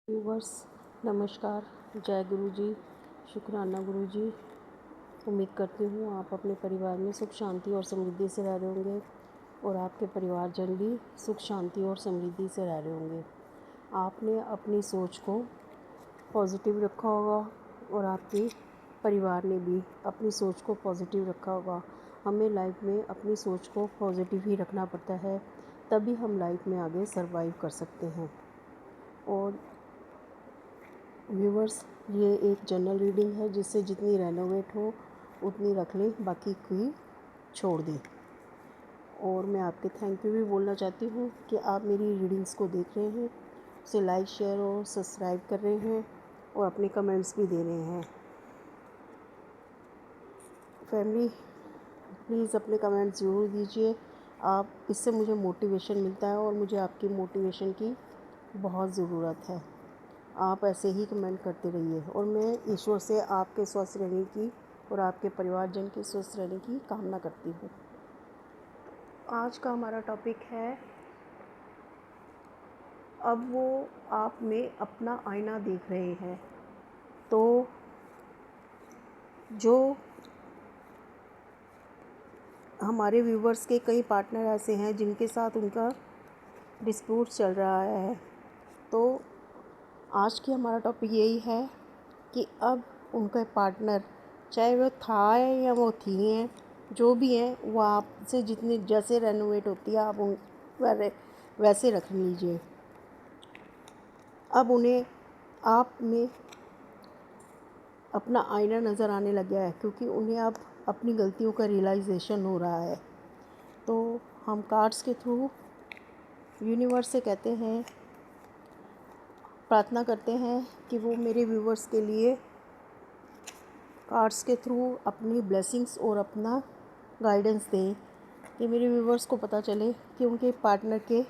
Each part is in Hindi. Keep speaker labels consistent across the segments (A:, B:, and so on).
A: व्यूवर्स नमस्कार। जय गुरु जी, शुक्राना गुरु जी। उम्मीद करती हूँ आप अपने परिवार में सुख शांति और समृद्धि से रह रहे होंगे और आपके परिवारजन भी सुख शांति और समृद्धि से रह रहे होंगे। आपने अपनी सोच को पॉजिटिव रखा होगा और आपके परिवार ने भी अपनी सोच को पॉजिटिव रखा होगा। हमें लाइफ में अपनी सोच को पॉजिटिव ही रखना पड़ता है, तभी हम लाइफ में आगे सर्वाइव कर सकते हैं। और व्यूवर्स, ये एक जनरल रीडिंग है, जिससे जितनी रेनोवेट हो उतनी रख लें, बाकी की छोड़ दें। और मैं आपके थैंक यू भी बोलना चाहती हूँ कि आप मेरी रीडिंग्स को देख रहे हैं, उसे लाइक शेयर और सब्सक्राइब कर रहे हैं और अपने कमेंट्स भी दे रहे हैं। फैमिली, प्लीज़ अपने कमेंट्स ज़रूर दीजिए। आप इससे मुझे मोटिवेशन मिलता है और मुझे आपकी मोटिवेशन की बहुत ज़रूरत है। आप ऐसे ही कमेंट करते रहिए और मैं ईश्वर से आपके स्वस्थ रहने की और आपके परिवारजन के स्वस्थ रहने की कामना करती हूँ। आज का हमारा टॉपिक है, अब वो आप में अपना आईना देख रहे हैं। तो जो हमारे व्यूवर्स के कई पार्टनर ऐसे हैं जिनके साथ उनका डिस्प्यूट चल रहा है, तो आज की हमारा टॉपिक यही है कि अब उनका पार्टनर, चाहे वो था है या वो थी हैं, जो भी हैं, वो आपसे जितनी जैसे रेनोवेट होती है आप उन वैसे रख लीजिए। अब उन्हें आप में अपना आईना नज़र आने लग गया है, क्योंकि उन्हें अब अपनी गलतियों का रियलाइजेशन हो रहा है। तो हम कार्ड्स के थ्रू यूनिवर्स से कहते हैं, प्रार्थना करते हैं कि वो मेरे व्यूवर्स के लिए कार्ड्स के थ्रू अपनी ब्लेसिंग्स और अपना गाइडेंस दें कि मेरे व्यूवर्स को पता चले कि उनके पार्टनर के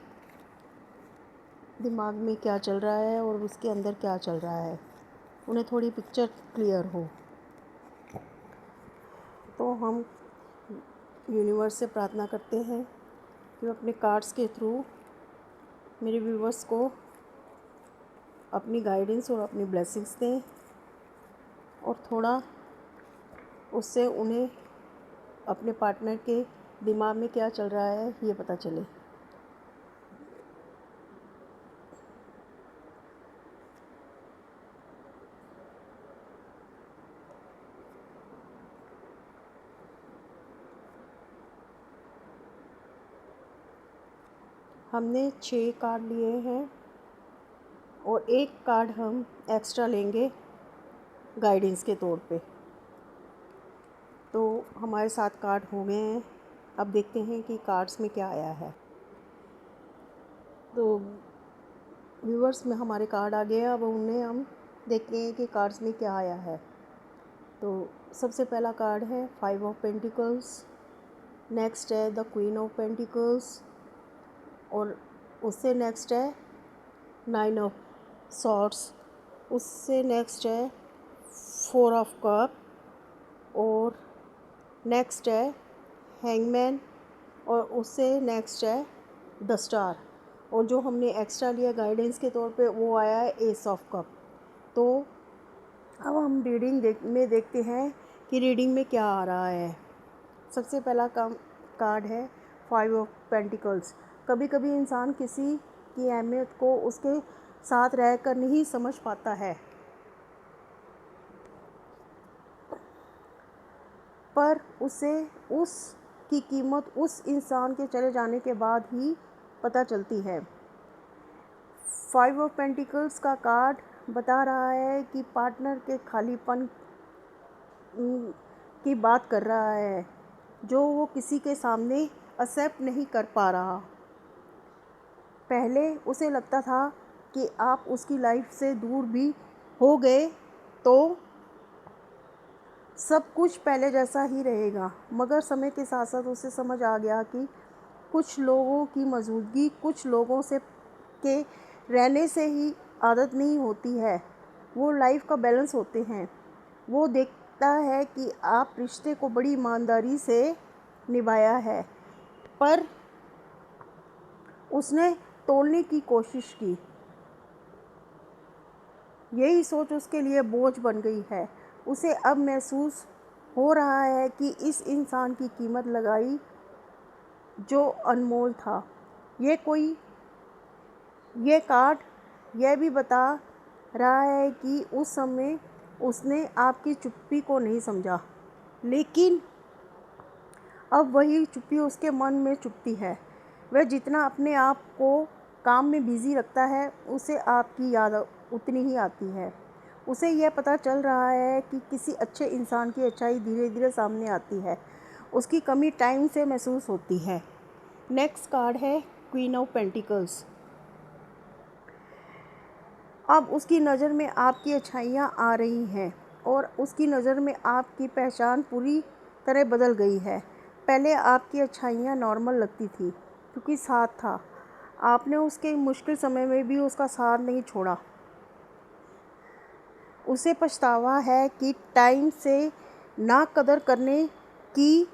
A: दिमाग में क्या चल रहा है और उसके अंदर क्या चल रहा है, उन्हें थोड़ी पिक्चर क्लियर हो। तो हम यूनिवर्स से प्रार्थना करते हैं कि वो अपने कार्ड्स के थ्रू मेरे व्यूवर्स को अपनी गाइडेंस और अपनी ब्लेसिंग्स दें और थोड़ा उससे उन्हें अपने पार्टनर के दिमाग में क्या चल रहा है ये पता चले। हमने 6 कार्ड लिए हैं और एक कार्ड हम एक्स्ट्रा लेंगे गाइडेंस के तौर पे। तो हमारे 7 कार्ड हो गए हैं। अब देखते हैं कि कार्ड्स में क्या आया है। तो व्यूवर्स में हमारे कार्ड आ गए। अब उन्हें हम देखते हैं कि कार्ड्स में क्या आया है। तो सबसे पहला कार्ड है 5 ऑफ पेंटिकल्स, नेक्स्ट है द क्वीन ऑफ पेंटिकल्स और उससे नेक्स्ट है 9 ऑफ सॉर्ड्स, उससे नेक्स्ट है 4 ऑफ कप और नेक्स्ट है हैंगमैन और उससे नेक्स्ट है द स्टार। और जो हमने एक्स्ट्रा लिया गाइडेंस के तौर पे वो आया है एस ऑफ कप। तो अब हम रीडिंग में देखते हैं कि रीडिंग में क्या आ रहा है। सबसे पहला कार्ड है 5 ऑफ पेंटिकल्स। कभी कभी इंसान किसी की अहमियत को उसके साथ रहकर नहीं समझ पाता है, पर उसे उसकी कीमत उस इंसान के चले जाने के बाद ही पता चलती है। 5 ऑफ पेंटिकल्स का कार्ड बता रहा है कि पार्टनर के खालीपन की बात कर रहा है, जो वो किसी के सामने एक्सेप्ट नहीं कर पा रहा। पहले उसे लगता था कि आप उसकी लाइफ से दूर भी हो गए तो सब कुछ पहले जैसा ही रहेगा, मगर समय के साथ साथ उसे समझ आ गया कि कुछ लोगों की मौजूदगी, कुछ लोगों से के रहने से ही आदत नहीं होती है, वो लाइफ का बैलेंस होते हैं। वो देखता है कि आप रिश्ते को बड़ी ईमानदारी से निभाया है, पर उसने तोड़ने की कोशिश की। यही सोच उसके लिए बोझ बन गई है। उसे अब महसूस हो रहा है कि इस इंसान की कीमत लगाई जो अनमोल था। ये कार्ड यह भी बता रहा है कि उस समय उसने आपकी चुप्पी को नहीं समझा, लेकिन अब वही चुप्पी उसके मन में चुपती है। वह जितना अपने आप को काम में बिज़ी रखता है, उसे आपकी याद उतनी ही आती है। उसे यह पता चल रहा है कि किसी अच्छे इंसान की अच्छाई धीरे धीरे सामने आती है, उसकी कमी टाइम से महसूस होती है। नेक्स्ट कार्ड है क्वीन ऑफ पेंटिकल्स। अब उसकी नज़र में आपकी अच्छाइयाँ आ रही हैं और उसकी नज़र में आपकी पहचान पूरी तरह बदल गई है। पहले आपकी अच्छाइयाँ नॉर्मल लगती थी क्योंकि साथ था। आपने उसके मुश्किल समय में भी उसका साथ नहीं छोड़ा। उसे पछतावा है कि टाइम से ना कदर करने की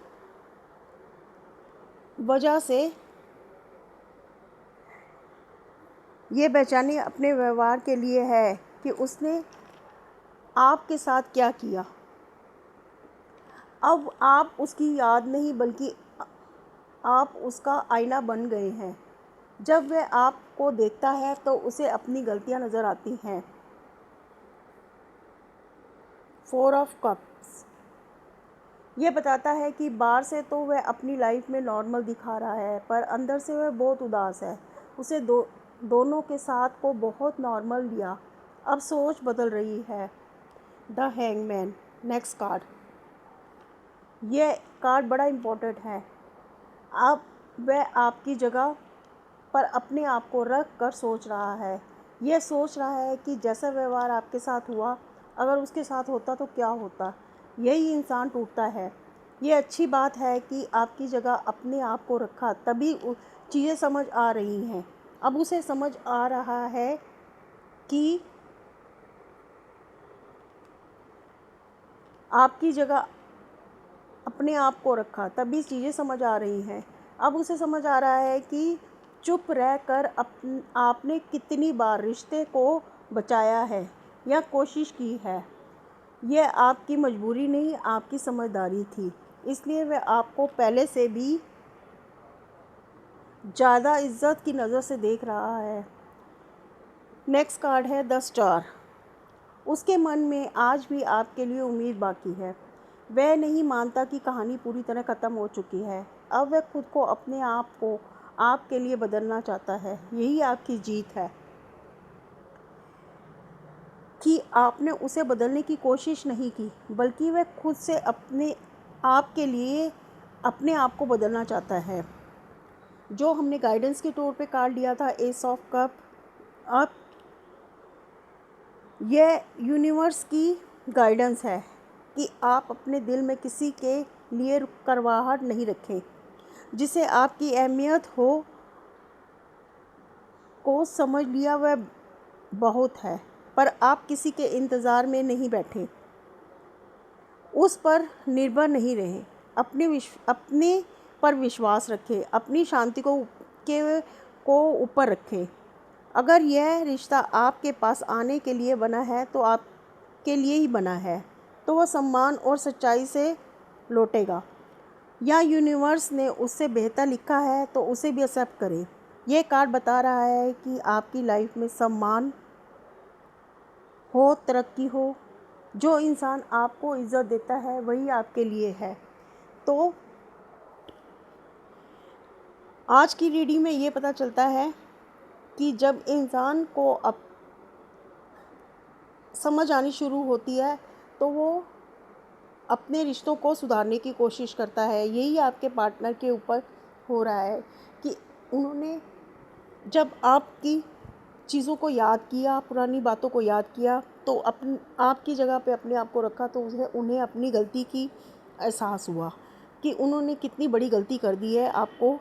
A: वजह से ये बेचैनी अपने व्यवहार के लिए है कि उसने आपके साथ क्या किया। अब आप उसकी याद नहीं बल्कि आप उसका आईना बन गए हैं। जब वह आपको देखता है तो उसे अपनी गलतियां नज़र आती हैं। 4 ऑफ कप्स ये बताता है कि बाहर से तो वह अपनी लाइफ में नॉर्मल दिखा रहा है, पर अंदर से वह बहुत उदास है। उसे दोनों के साथ को बहुत नॉर्मल लिया, अब सोच बदल रही है। The hangman. Next card. यह कार्ड बड़ा इम्पोर्टेंट है। अब वह आपकी जगह पर अपने आप को रख कर सोच रहा है। यह सोच रहा है कि जैसा व्यवहार आपके साथ हुआ, अगर उसके साथ होता तो क्या होता। यही इंसान टूटता है। ये अच्छी बात है कि आपकी जगह अपने आप को रखा, तभी चीज़ें समझ आ रही हैं। अब उसे समझ आ रहा है कि आपकी जगह अपने आप को रखा, तभी चीज़ें समझ आ रही हैं। अब उसे समझ आ रहा है कि चुप रह कर आपने कितनी बार रिश्ते को बचाया है या कोशिश की है। यह आपकी मजबूरी नहीं, आपकी समझदारी थी। इसलिए वह आपको पहले से भी ज़्यादा इज्जत की नज़र से देख रहा है। नेक्स्ट कार्ड है द स्टार। उसके मन में आज भी आपके लिए उम्मीद बाकी है। वह नहीं मानता कि कहानी पूरी तरह ख़त्म हो चुकी है। अब वह खुद को, अपने आप को आपके लिए बदलना चाहता है। यही आपकी जीत है कि आपने उसे बदलने की कोशिश नहीं की, बल्कि वह खुद से अपने आप के लिए अपने आप को बदलना चाहता है। जो हमने गाइडेंस के तौर पे कार्ड लिया था, एस ऑफ कप, अब यह यूनिवर्स की गाइडेंस है कि आप अपने दिल में किसी के लिए करवाहट नहीं रखें। जिसे आपकी अहमियत हो को समझ लिया वह बहुत है, पर आप किसी के इंतज़ार में नहीं बैठे, उस पर निर्भर नहीं रहे। अपने पर विश्वास रखें, अपनी शांति को ऊपर रखें। अगर यह रिश्ता आपके पास आने के लिए बना है तो आपके लिए ही बना है, तो वह सम्मान और सच्चाई से लौटेगा। या यूनिवर्स ने उससे बेहतर लिखा है तो उसे भी एक्सेप्ट करें। यह कार्ड बता रहा है कि आपकी लाइफ में सम्मान हो, तरक्की हो। जो इंसान आपको इज़्ज़त देता है वही आपके लिए है। तो आज की रीडिंग में ये पता चलता है कि जब इंसान को अब समझ आनी शुरू होती है तो वो अपने रिश्तों को सुधारने की कोशिश करता है। यही आपके पार्टनर के ऊपर हो रहा है कि उन्होंने जब आपकी चीज़ों को याद किया, पुरानी बातों को याद किया, तो आपकी जगह पे अपने आप को रखा, तो उन्हें अपनी गलती की एहसास हुआ कि उन्होंने कितनी बड़ी गलती कर दी है आपको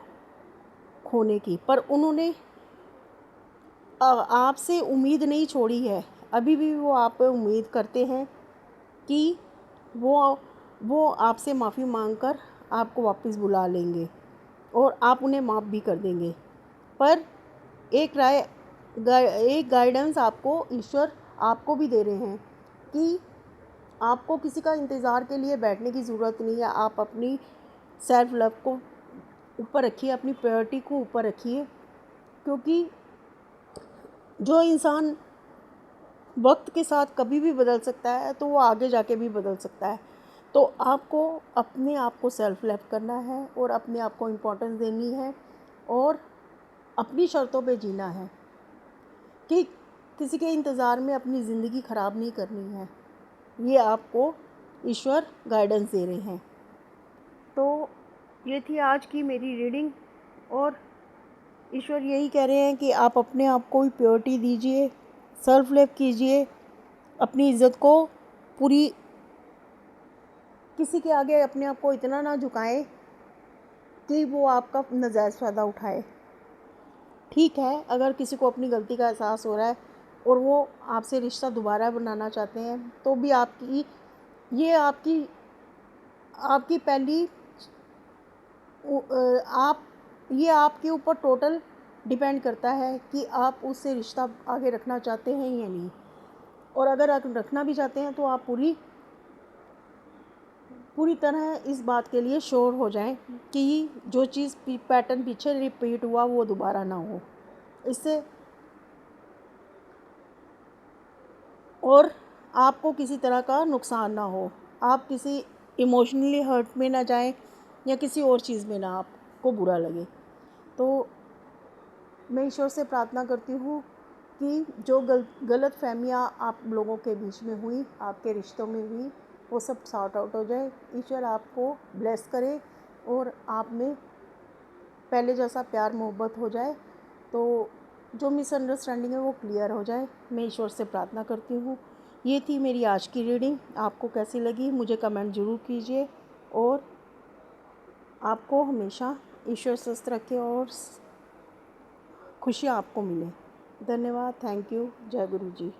A: खोने की। पर उन्होंने आपसे उम्मीद नहीं छोड़ी है। अभी भी वो आप पे उम्मीद करते हैं कि वो आपसे माफ़ी मांगकर आपको वापस बुला लेंगे और आप उन्हें माफ़ भी कर देंगे। पर एक गाइडेंस आपको ईश्वर आपको भी दे रहे हैं कि आपको किसी का इंतज़ार के लिए बैठने की ज़रूरत नहीं है। आप अपनी सेल्फ़ लव को ऊपर रखिए, अपनी प्रायोरिटी को ऊपर रखिए, क्योंकि जो इंसान वक्त के साथ कभी भी बदल सकता है तो वो आगे जाके भी बदल सकता है। तो आपको अपने आप को सेल्फ लव करना है और अपने आप को इम्पोर्टेंस देनी है और अपनी शर्तों पे जीना है कि किसी के इंतज़ार में अपनी ज़िंदगी ख़राब नहीं करनी है। ये आपको ईश्वर गाइडेंस दे रहे हैं। तो ये थी आज की मेरी रीडिंग और ईश्वर यही कह रहे हैं कि आप अपने आप को प्योरिटी दीजिए, सेल्फ लव कीजिए, अपनी इज़्ज़त को पूरी, किसी के आगे अपने आप को इतना ना झुकाएं कि वो आपका नाजायज़ फ़ायदा उठाए। ठीक है, अगर किसी को अपनी गलती का एहसास हो रहा है और वो आपसे रिश्ता दोबारा बनाना चाहते हैं तो भी ये आपकी पहली आप ये आपके ऊपर टोटल डिपेंड करता है कि आप उससे रिश्ता आगे रखना चाहते हैं या नहीं। और अगर आप रखना भी चाहते हैं तो आप पूरी तरह इस बात के लिए श्योर हो जाएं कि जो चीज़ पैटर्न पीछे रिपीट हुआ वो दोबारा ना हो। इससे और आपको किसी तरह का नुकसान ना हो, आप किसी इमोशनली हर्ट में ना जाएं या किसी और चीज़ में ना आपको बुरा लगे। तो मैं ईश्वर से प्रार्थना करती हूँ कि जो गलत फहमियाँ आप लोगों के बीच में हुई, आपके रिश्तों में हुई, वो सब सॉर्ट आउट हो जाए। ईश्वर आपको ब्लेस करे और आप में पहले जैसा प्यार मोहब्बत हो जाए, तो जो मिसअंडरस्टैंडिंग है वो क्लियर हो जाए। मैं ईश्वर से प्रार्थना करती हूँ। ये थी मेरी आज की रीडिंग। आपको कैसी लगी मुझे कमेंट ज़रूर कीजिए और आपको हमेशा ईश्वर स्वस्थ रखे और खुशियाँ आपको मिलें। धन्यवाद। Thank you. जय गुरु जी।